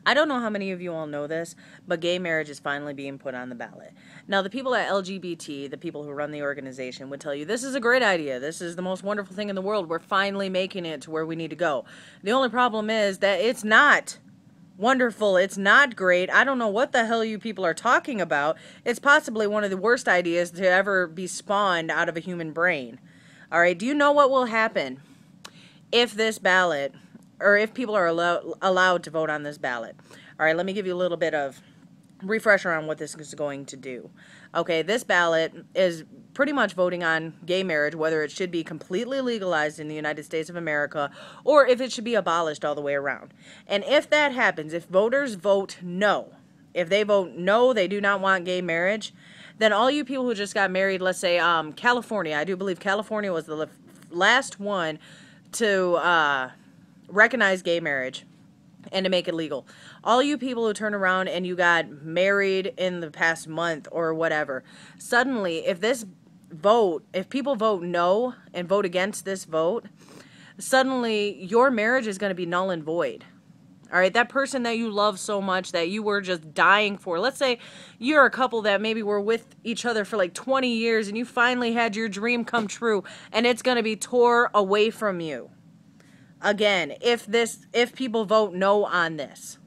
I don't know how many of you all know this, but gay marriage is finally being put on the ballot. Now, the people at LGBT, the people who run the organization, would tell you this is a great idea. This is the most wonderful thing in the world. We're finally making it to where we need to go. The only problem is that it's not wonderful. It's not great. I don't know what the hell you people are talking about. It's possibly one of the worst ideas to ever be spawned out of a human brain. All right, do you know what will happen if this ballot, or if people are allowed to vote on this ballot? All right, let me give you a little bit of refresher on what this is going to do. Okay, this ballot is pretty much voting on gay marriage, whether it should be completely legalized in the United States of America or if it should be abolished all the way around. And if that happens, if voters vote no, if they vote no, they do not want gay marriage, then all you people who just got married, let's say California, I do believe California was the last one to recognize gay marriage and to make it legal. All you people who turn around and you got married in the past month or whatever, suddenly if this vote, if people vote no and vote against this vote, suddenly your marriage is going to be null and void. All right, that person that you love so much that you were just dying for. Let's say you're a couple that maybe were with each other for like 20 years and you finally had your dream come true and it's going to be tore away from you. Again, if people vote no on this,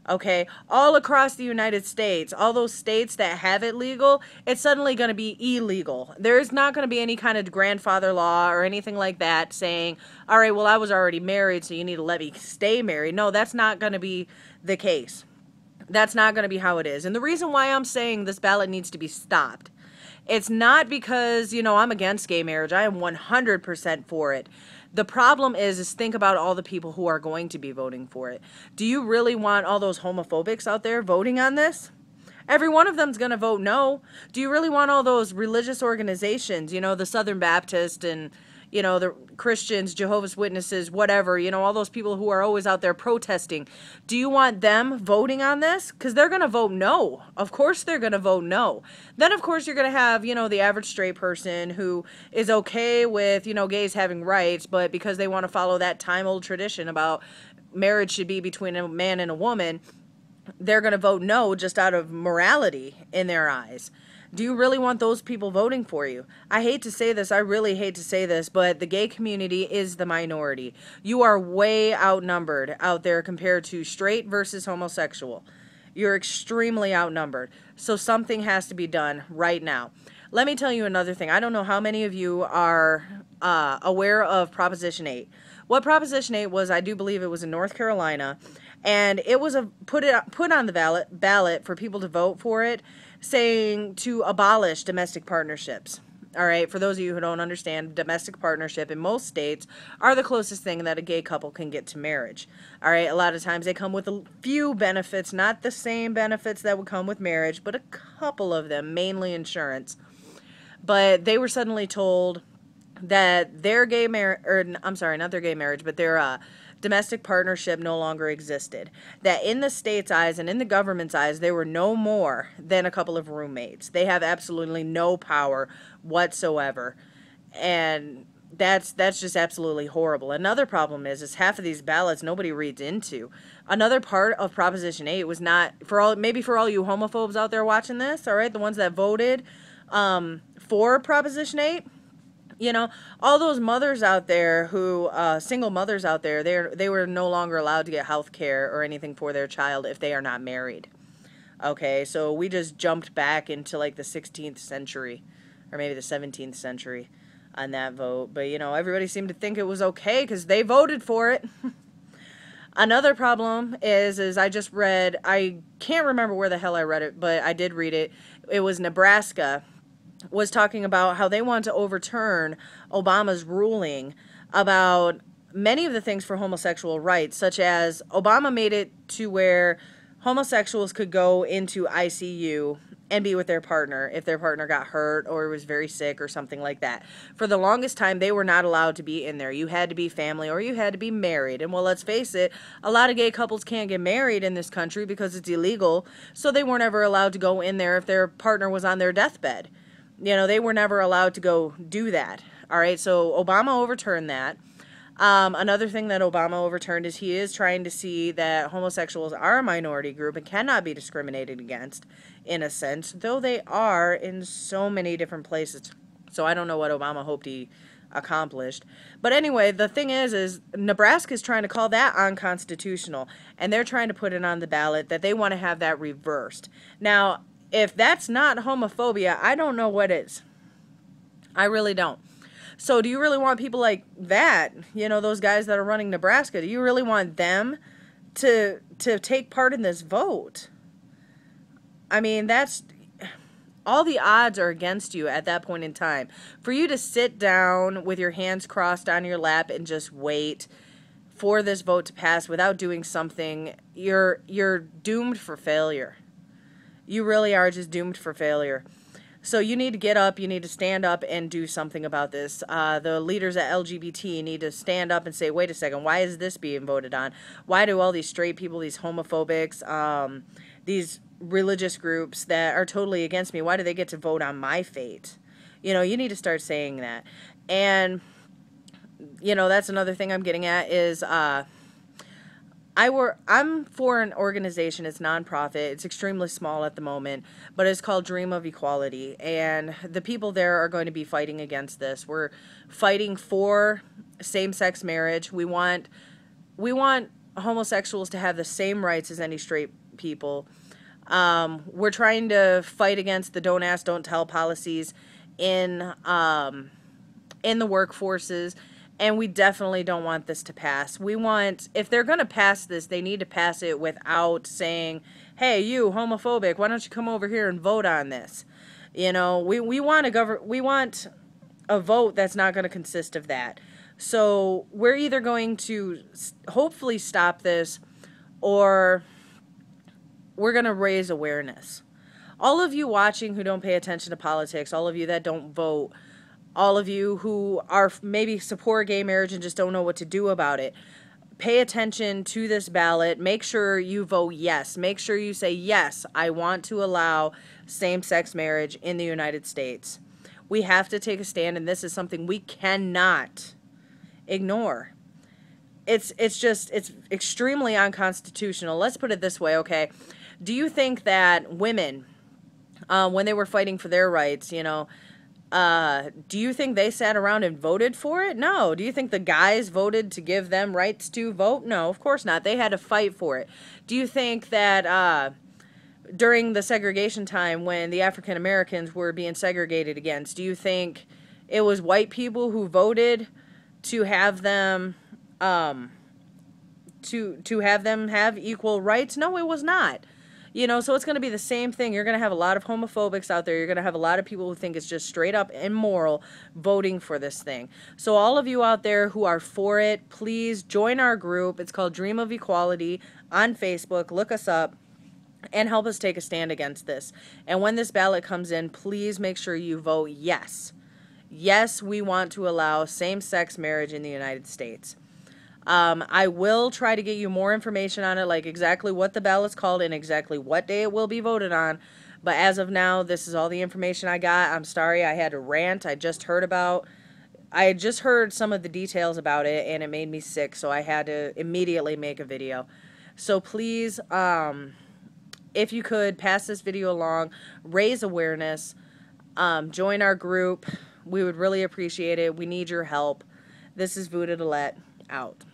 okay, all across the United States, all those states that have it legal, it's suddenly going to be illegal. There's not going to be any kind of grandfather law or anything like that saying, all right, well, I was already married, so you need to let me stay married. No, that's not going to be the case. That's not going to be how it is. And the reason why I'm saying this ballot needs to be stopped, it's not because, I'm against gay marriage. I am 100% for it. The problem is think about all the people who are going to be voting for it. Do you really want all those homophobics out there voting on this? Every one of them's going to vote no. Do you really want all those religious organizations, the Southern Baptist and, the Christians, Jehovah's Witnesses, whatever, all those people who are always out there protesting? Do you want them voting on this? Because they're going to vote no. Of course they're going to vote no. Then, of course, you're going to have, the average straight person who is okay with, gays having rights, but because they want to follow that time-old tradition about marriage should be between a man and a woman, they're going to vote no just out of morality in their eyes. Do you really want those people voting for you? I hate to say this, I really hate to say this, but the gay community is the minority. You are way outnumbered out there compared to straight versus homosexual. You're extremely outnumbered. So something has to be done right now. Let me tell you another thing. I don't know how many of you are aware of Proposition 8. What Proposition 8 was, I do believe it was in North Carolina, and it was put on the ballot for people to vote for it, saying to abolish domestic partnerships. All right, for those of you who don't understand, domestic partnership in most states are the closest thing that a gay couple can get to marriage. All right, a lot of times they come with a few benefits, not the same benefits that would come with marriage, but a couple of them, mainly insurance. But they were suddenly told that their gay marriage, or I'm sorry, not their gay marriage, but their domestic partnership no longer existed. That in the state's eyes and in the government's eyes, they were no more than a couple of roommates. They have absolutely no power whatsoever. And that's just absolutely horrible. Another problem is half of these ballots nobody reads into. Another part of Proposition 8 was not, for all you homophobes out there watching this, all right, the ones that voted for Proposition 8, all those mothers out there who, single mothers out there, they were no longer allowed to get health care or anything for their child if they are not married. Okay, so we just jumped back into like the 16th century, or maybe the 17th century on that vote. But, everybody seemed to think it was okay because they voted for it. Another problem is I just read, I can't remember where the hell I read it, but I did read it. It was Nebraska was talking about how they want to overturn Obama's ruling about many of the things for homosexual rights, such as Obama made it to where homosexuals could go into ICU and be with their partner if their partner got hurt or was very sick or something like that. For the longest time, they were not allowed to be in there. You had to be family or you had to be married. And well, let's face it, a lot of gay couples can't get married in this country because it's illegal, so they weren't ever allowed to go in there if their partner was on their deathbed. They were never allowed to go do that. All right, so Obama overturned that. Another thing that Obama overturned is he is trying to see that homosexuals are a minority group and cannot be discriminated against, in a sense, though they are in so many different places. So I don't know what Obama hoped he accomplished. But anyway, the thing is Nebraska is trying to call that unconstitutional, and they're trying to put it on the ballot that they want to have that reversed. Now, if that's not homophobia, I don't know what is. I really don't. So do you really want people like that, you know, those guys that are running Nebraska, do you really want them to take part in this vote? I mean, that's all the odds are against you at that point in time. For you to sit down with your hands crossed on your lap and just wait for this vote to pass without doing something, you're doomed for failure. You really are just doomed for failure. So you need to get up, you need to stand up and do something about this. The leaders at LGBT need to stand up and say, wait a second, why is this being voted on? Why do all these straight people, these homophobics, these religious groups that are totally against me, why do they get to vote on my fate? You know, you need to start saying that. And, you know, that's another thing I'm getting at is I'm for an organization. It's nonprofit. It's extremely small at the moment, but it's called Dream of Equality. And the people there are going to be fighting against this. We're fighting for same-sex marriage. We want homosexuals to have the same rights as any straight people. We're trying to fight against the don't ask, don't tell policies in the workforces. And we definitely don't want this to pass. If they're going to pass this, they need to pass it without saying, hey, you homophobic, why don't you come over here and vote on this? You know, we want a vote that's not going to consist of that. So we're either going to hopefully stop this, or we're going to raise awareness. All of you watching who don't pay attention to politics, all of you that don't vote, all of you who are maybe support gay marriage and just don't know what to do about it, pay attention to this ballot. Make sure you vote yes. Make sure you say, yes, I want to allow same-sex marriage in the United States. We have to take a stand, and this is something we cannot ignore. It's extremely unconstitutional. Let's put it this way, okay? Do you think that women, when they were fighting for their rights, you know, do you think they sat around and voted for it? No. Do you think the guys voted to give them rights to vote? No, of course not. They had to fight for it. Do you think that during the segregation time when the African Americans were being segregated against, do you think it was white people who voted to have them to have them have equal rights? No, it was not. You know, so it's going to be the same thing. You're going to have a lot of homophobics out there. You're going to have a lot of people who think it's just straight up immoral voting for this thing. So all of you out there who are for it, please join our group. It's called Dream of Equality on Facebook. Look us up and help us take a stand against this. And when this ballot comes in, please make sure you vote yes. Yes, we want to allow same-sex marriage in the United States. I will try to get you more information on it, like exactly what the ballot's called and exactly what day it will be voted on. But as of now, this is all the information I got. I'm sorry I had to rant. I had just heard some of the details about it, and it made me sick, so I had to immediately make a video. So please, if you could, pass this video along, raise awareness, join our group. We would really appreciate it. We need your help. This is Voodoo to Let out.